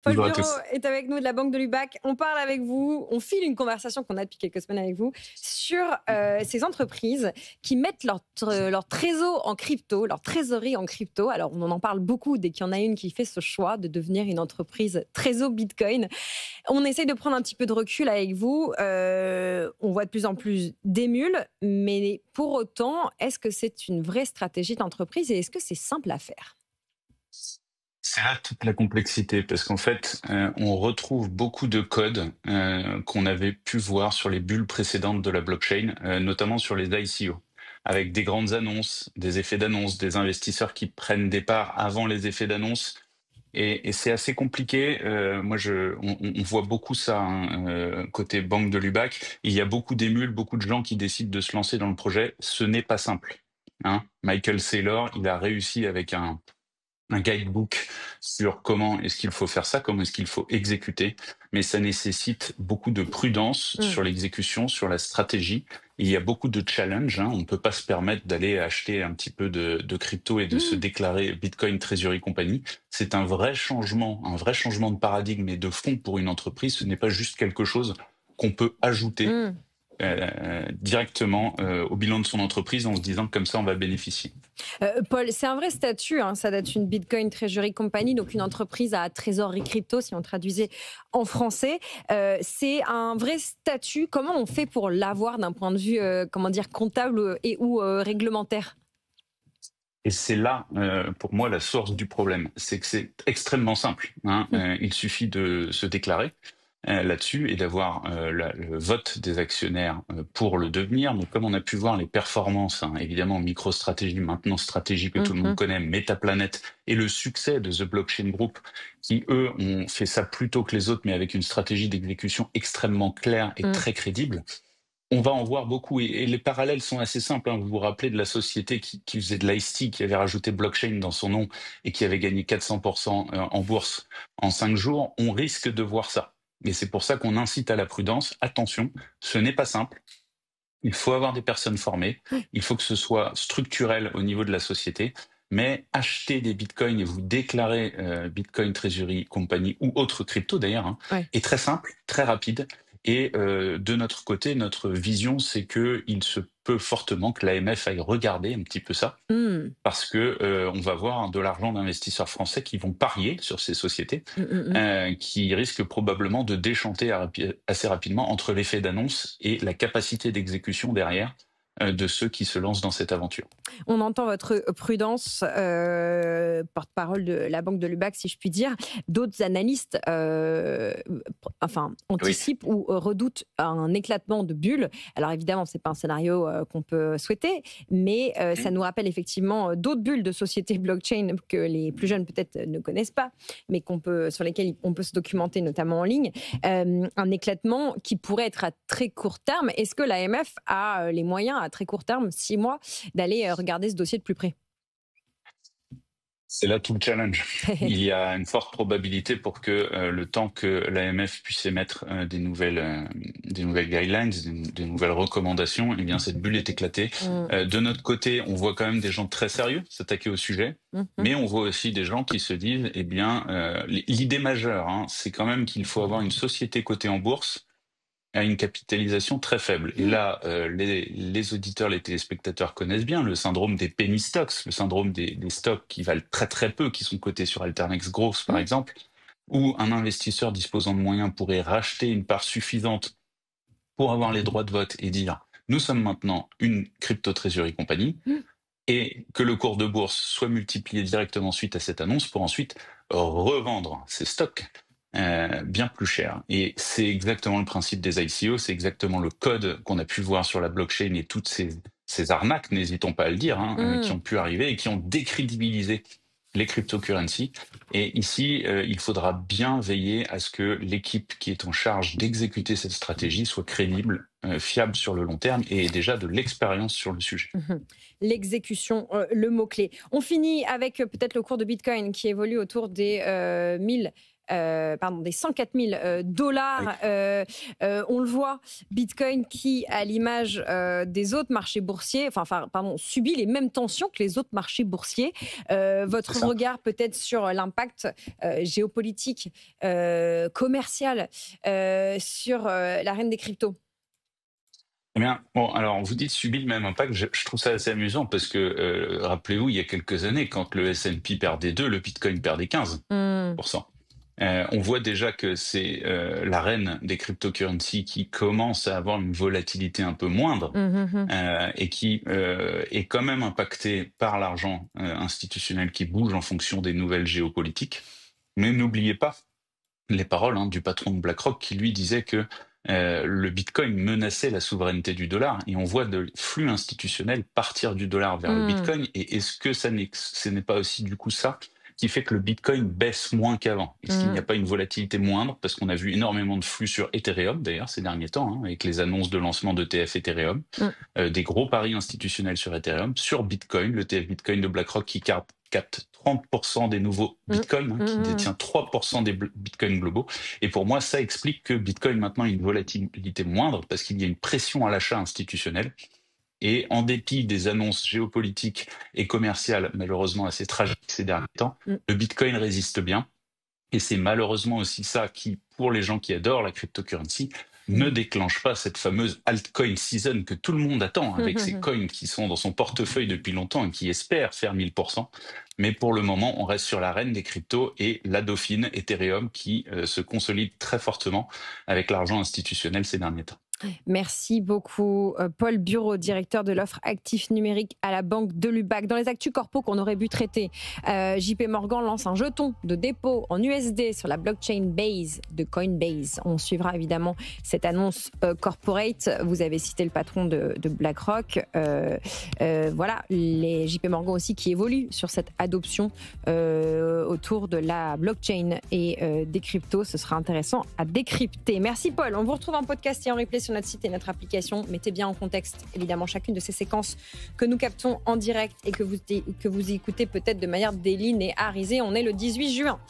Paul Bonjour à Bureau tous. est avec nous de la Banque de Lubac. On parle avec vous, on file une conversation qu'on a depuis quelques semaines avec vous sur ces entreprises qui mettent leur trésor en crypto, leur trésorerie en crypto. Alors, on en parle beaucoup dès qu'il y en a une qui fait ce choix de devenir une entreprise trésor Bitcoin. On essaye de prendre un petit peu de recul avec vous. On voit de plus en plus d'émules, mais pour autant, est-ce que c'est une vraie stratégie d'entreprise et est-ce que c'est simple à faire? C'est là toute la complexité parce qu'en fait, on retrouve beaucoup de codes, qu'on avait pu voir sur les bulles précédentes de la blockchain, notamment sur les ICO, avec des grandes annonces, des effets d'annonce, des investisseurs qui prennent des parts avant les effets d'annonce et c'est assez compliqué. Moi je on voit beaucoup ça, hein, côté banque de Lubac. Il y a beaucoup d'émules, beaucoup de gens qui décident de se lancer dans le projet. Ce n'est pas simple, hein. Michael Saylor, il a réussi avec un guidebook sur comment est-ce qu'il faut faire ça, comment est-ce qu'il faut exécuter, mais ça nécessite beaucoup de prudence Hmm. sur l'exécution, sur la stratégie. Il y a beaucoup de challenges, hein. On ne peut pas se permettre d'aller acheter un petit peu de crypto et de se Hmm. déclarer Bitcoin Treasury Company. C'est un vrai changement de paradigme et de fond pour une entreprise. Ce n'est pas juste quelque chose qu'on peut ajouter Hmm. directement au bilan de son entreprise en se disant que comme ça on va bénéficier. Paul, c'est un vrai statut, hein, ça date une Bitcoin Treasury Company, donc une entreprise à trésorerie crypto, si on traduisait en français. C'est un vrai statut. Comment on fait pour l'avoir d'un point de vue, comment dire, comptable et ou réglementaire? Et c'est là, pour moi, la source du problème. C'est que c'est extrêmement simple, hein. Il suffit de se déclarer là-dessus et d'avoir le vote des actionnaires pour le devenir. Mais comme on a pu voir les performances, hein, évidemment, MicroStrategy, maintenant stratégie que tout le monde Mhm. connaît, Metaplanet, et le succès de The Blockchain Group, qui, eux, ont fait ça plus tôt que les autres, mais avec une stratégie d'exécution extrêmement claire et Mm. très crédible. On va en voir beaucoup et les parallèles sont assez simples, hein. Vous vous rappelez de la société qui faisait de l'ice-tea, qui avait rajouté blockchain dans son nom et qui avait gagné 400% en bourse en 5 jours. On risque de voir ça. Et c'est pour ça qu'on incite à la prudence. Attention, ce n'est pas simple. Il faut avoir des personnes formées. Il faut que ce soit structurel au niveau de la société. Mais acheter des bitcoins et vous déclarer Bitcoin Treasury Company ou autre crypto d'ailleurs, hein, Ouais. est très simple, très rapide. Et de notre côté, notre vision, c'est que il se peut fortement que l'AMF aille regarder un petit peu ça, Mm. parce que on va voir de l'argent d'investisseurs français qui vont parier sur ces sociétés, Mm, mm, mm. qui risquent probablement de déchanter assez rapidement entre l'effet d'annonce et la capacité d'exécution derrière de ceux qui se lancent dans cette aventure. On entend votre prudence, porte-parole de la Banque de Lubac, si je puis dire. D'autres analystes Oui. anticipent ou redoutent un éclatement de bulles. Alors évidemment, ce n'est pas un scénario qu'on peut souhaiter, mais ça nous rappelle effectivement d'autres bulles de sociétés blockchain que les plus jeunes peut-être ne connaissent pas, mais sur lesquelles on peut se documenter, notamment en ligne. Un éclatement qui pourrait être à très court terme. Est-ce que l'AMF a les moyens à très court terme, 6 mois, d'aller regarder ce dossier de plus près? C'est là tout le challenge. Il y a une forte probabilité pour que le temps que l'AMF puisse émettre des nouvelles guidelines, des nouvelles recommandations, eh bien cette bulle est éclatée. Mm. De notre côté, on voit quand même des gens très sérieux s'attaquer au sujet, Mhm. mais on voit aussi des gens qui se disent, eh bien, l'idée majeure, hein, c'est quand même qu'il faut avoir une société cotée en bourse à une capitalisation très faible. Et là, les auditeurs, les téléspectateurs connaissent bien le syndrome des penny stocks, le syndrome des stocks qui valent très très peu, qui sont cotés sur Alternex Growth par Mm. exemple, où un investisseur disposant de moyens pourrait racheter une part suffisante pour avoir les droits de vote et dire nous sommes maintenant une crypto-treasury compagnie, Mm. et que le cours de bourse soit multiplié directement suite à cette annonce pour ensuite revendre ces stocks bien plus cher. Et c'est exactement le principe des ICO, c'est exactement le code qu'on a pu voir sur la blockchain et toutes ces arnaques, n'hésitons pas à le dire, hein, qui Mm. ont pu arriver et qui ont décrédibilisé les cryptocurrencies. Et ici, il faudra bien veiller à ce que l'équipe qui est en charge d'exécuter cette stratégie soit crédible, fiable sur le long terme et ait déjà de l'expérience sur le sujet. Mhm. L'exécution, le mot-clé. On finit avec peut-être le cours de Bitcoin qui évolue autour des 1000 des 104 000 dollars. On le voit, Bitcoin qui, à l'image des autres marchés boursiers, subit les mêmes tensions que les autres marchés boursiers. Votre regard peut-être sur l'impact géopolitique, commercial, sur l'arène des cryptos? Eh bien, bon, alors vous dites subit le même impact. Je trouve ça assez amusant parce que, rappelez-vous, il y a quelques années, quand le S&P perdait 2, le Bitcoin perdait 15%. On voit déjà que c'est l'arène des cryptocurrencies qui commence à avoir une volatilité un peu moindre et qui est quand même impactée par l'argent institutionnel qui bouge en fonction des nouvelles géopolitiques. Mais n'oubliez pas les paroles du patron de BlackRock qui lui disait que le Bitcoin menaçait la souveraineté du dollar et on voit de flux institutionnels partir du dollar vers le Bitcoin. Et est-ce que ce n'est pas aussi du coup ça qui fait que le Bitcoin baisse moins qu'avant? Est-ce qu'il n'y a pas une volatilité moindre? Parce qu'on a vu énormément de flux sur Ethereum d'ailleurs ces derniers temps, avec les annonces de lancement d'ETF Ethereum, des gros paris institutionnels sur Ethereum, sur Bitcoin, l'ETF Bitcoin de BlackRock qui capte 30% des nouveaux bitcoins, qui détient 3% des bitcoins globaux. Et pour moi, ça explique que Bitcoin maintenant a une volatilité moindre parce qu'il y a une pression à l'achat institutionnel. Et en dépit des annonces géopolitiques et commerciales malheureusement assez tragiques ces derniers temps, le Bitcoin résiste bien. Et c'est malheureusement aussi ça qui, pour les gens qui adorent la cryptocurrency, ne déclenche pas cette fameuse altcoin season que tout le monde attend, avec ces coins qui sont dans son portefeuille depuis longtemps et qui espèrent faire 1000%. Mais pour le moment, on reste sur l'arène des cryptos et la dauphine Ethereum qui se consolide très fortement avec l'argent institutionnel ces derniers temps. Merci beaucoup, Paul Bureau, directeur de l'offre actifs numériques à la Banque de l'UBAC. Dans les actus corpo qu'on aurait pu traiter, JP Morgan lance un jeton de dépôt en USD sur la blockchain Base de Coinbase. On suivra évidemment cette annonce corporate. Vous avez cité le patron de BlackRock. Voilà, les JP Morgan aussi qui évoluent sur cette adoption autour de la blockchain et des cryptos. Ce sera intéressant à décrypter. Merci Paul. On vous retrouve en podcast et en replay sur notre site et notre application. Mettez bien en contexte, évidemment, chacune de ces séquences que nous captons en direct et que vous écoutez peut-être de manière délinéarisée. On est le 18 juin.